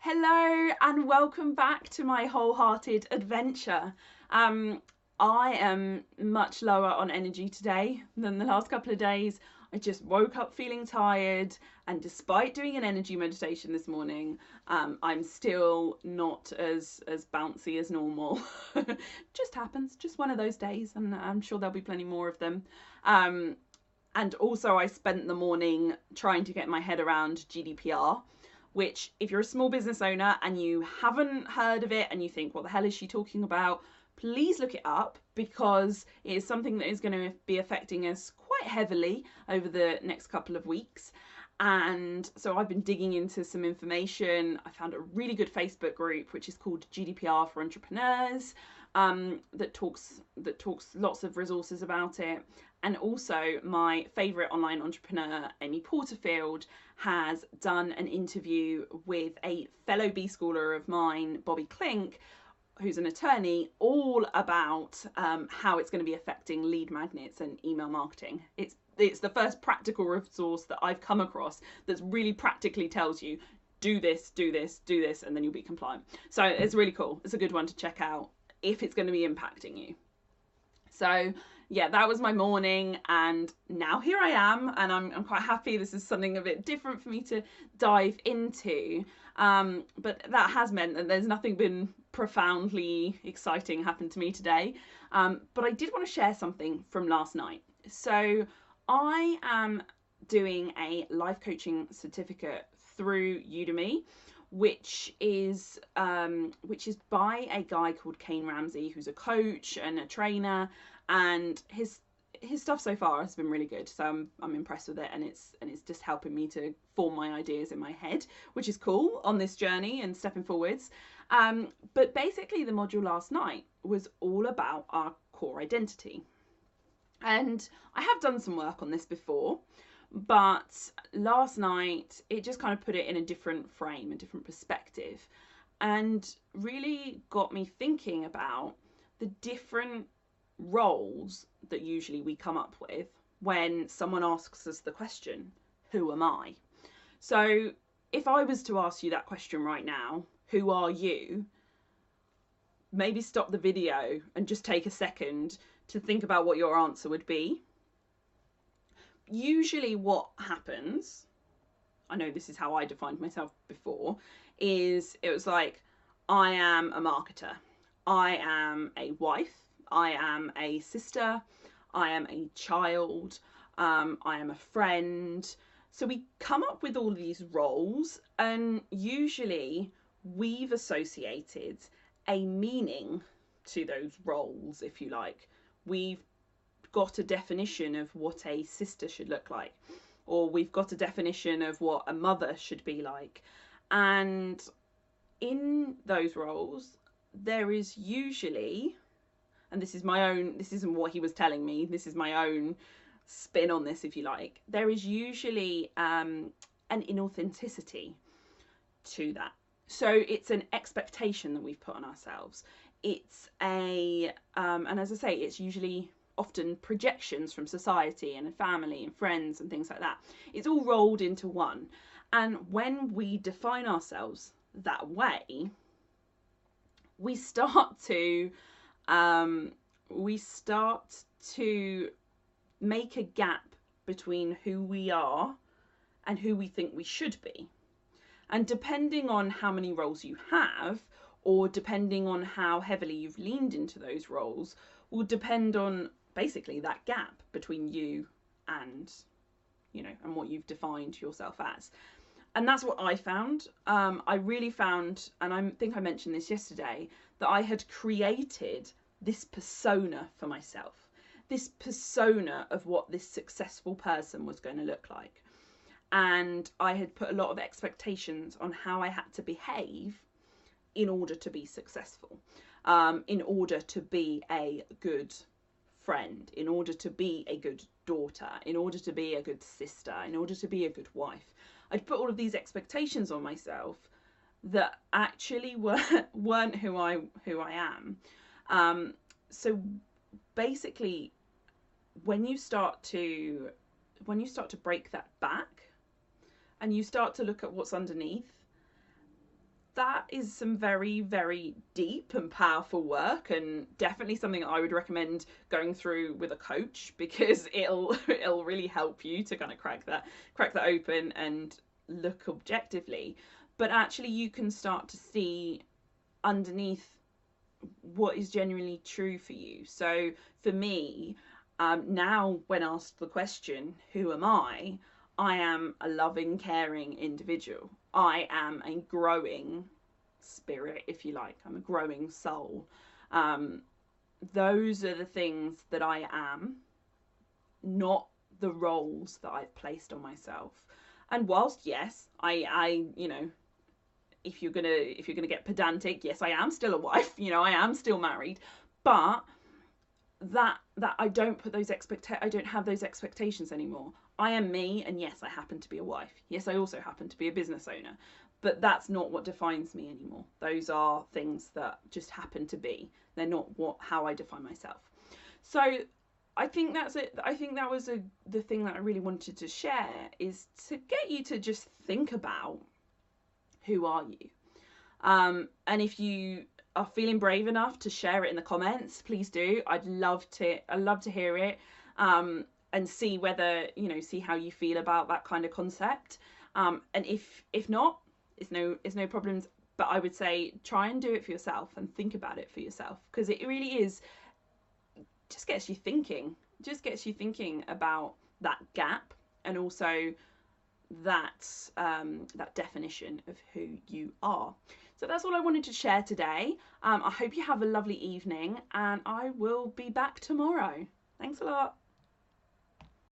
Hello and welcome back to my Wholehearted adventure. I am much lower on energy today than the last couple of days. I just woke up feeling tired, and despite doing an energy meditation this morning, I'm still not as bouncy as normal. Just happens, just one of those days, and I'm sure there'll be plenty more of them. And also, I spent the morning trying to get my head around GDPR, which, if you're a small business owner and you haven't heard of it and you think, what the hell is she talking about? Please look it up, because it is something that is going to be affecting us quite heavily over the next couple of weeks. And so I've been digging into some information. I found a really good Facebook group which is called GDPR for Entrepreneurs, that talks lots of resources about it. And also, my favourite online entrepreneur, Amy Porterfield, has done an interview with a fellow B schooler of mine, Bobby Clink, who's an attorney, all about how it's going to be affecting lead magnets and email marketing. It's the first practical resource that I've come across that really practically tells you, do this, do this, do this, and then you'll be compliant. So it's really cool. It's a good one to check out if it's going to be impacting you. So yeah, that was my morning, and now here I am, and I'm quite happy. This is something a bit different for me to dive into, but that has meant that there's nothing been profoundly exciting happened to me today, but I did want to share something from last night. So I am doing a life coaching certificate through Udemy, which is by a guy called Kane Ramsey, who's a coach and a trainer, and his stuff so far has been really good. So I'm impressed with it, and it's just helping me to form my ideas in my head, which is cool on this journey and stepping forwards. But basically, the module last night was all about our core identity, and I have done some work on this before, but last night it just kind of put it in a different frame, a different perspective, and really got me thinking about the different roles that usually we come up with when someone asks us the question, who am I? So if I was to ask you that question right now, who are you? Maybe stop the video and just take a second to think about what your answer would be. Usually what happens, I know this is how I defined myself before, is it was like, I am a marketer, I am a wife, I am a sister, I am a child, I am a friend. So we come up with all these roles, and usually we've associated a meaning to those roles, if you like. We've got a definition of what a sister should look like, or we've got a definition of what a mother should be like. And in those roles, there is usually, and this is my own, this isn't what he was telling me, this is my own spin on this, if you like, there is usually an inauthenticity to that. So it's an expectation that we've put on ourselves. It's a and as I say, it's usually often projections from society and family and friends and things like that. It's all rolled into one. And when we define ourselves that way, we start to make a gap between who we are and who we think we should be. And depending on how many roles you have, or depending on how heavily you've leaned into those roles, will depend on basically that gap between you and, and what you've defined yourself as. And that's what I found. I really found, and I think I mentioned this yesterday, that I had created this persona for myself, this persona of what this successful person was going to look like. And I had put a lot of expectations on how I had to behave in order to be successful, in order to be a good friend, in order to be a good daughter, in order to be a good sister, in order to be a good wife. I'd put all of these expectations on myself that actually weren't who I am. So basically, when you start to break that back, and you start to look at what's underneath, that is some very, very deep and powerful work, and definitely something I would recommend going through with a coach, because it'll really help you to kind of crack that open and look objectively. But actually you can start to see underneath what is genuinely true for you. So for me, now when asked the question, who am I am a loving, caring individual. I am a growing spirit, if you like. I'm a growing soul. Those are the things that I am, not the roles that I've placed on myself. And whilst, yes, I you know, if you're gonna get pedantic, yes, I am still a wife. You know, I am still married, but that I don't have those expectations anymore. I am me, and yes, I happen to be a wife. Yes, I also happen to be a business owner, but that's not what defines me anymore. Those are things that just happen to be. They're not how I define myself. So I think that's it. I think that was the thing that I really wanted to share, is to get you to just think about, who are you? And if you are feeling brave enough to share it in the comments, please do. I'd love to hear it, and see whether, you know, see how you feel about that kind of concept. And if not, it's no problems. But I would say try and do it for yourself and think about it for yourself, because it really is just gets you thinking. Just gets you thinking about that gap, and also that that definition of who you are. So that's all I wanted to share today. I hope you have a lovely evening, and I will be back tomorrow. Thanks a lot.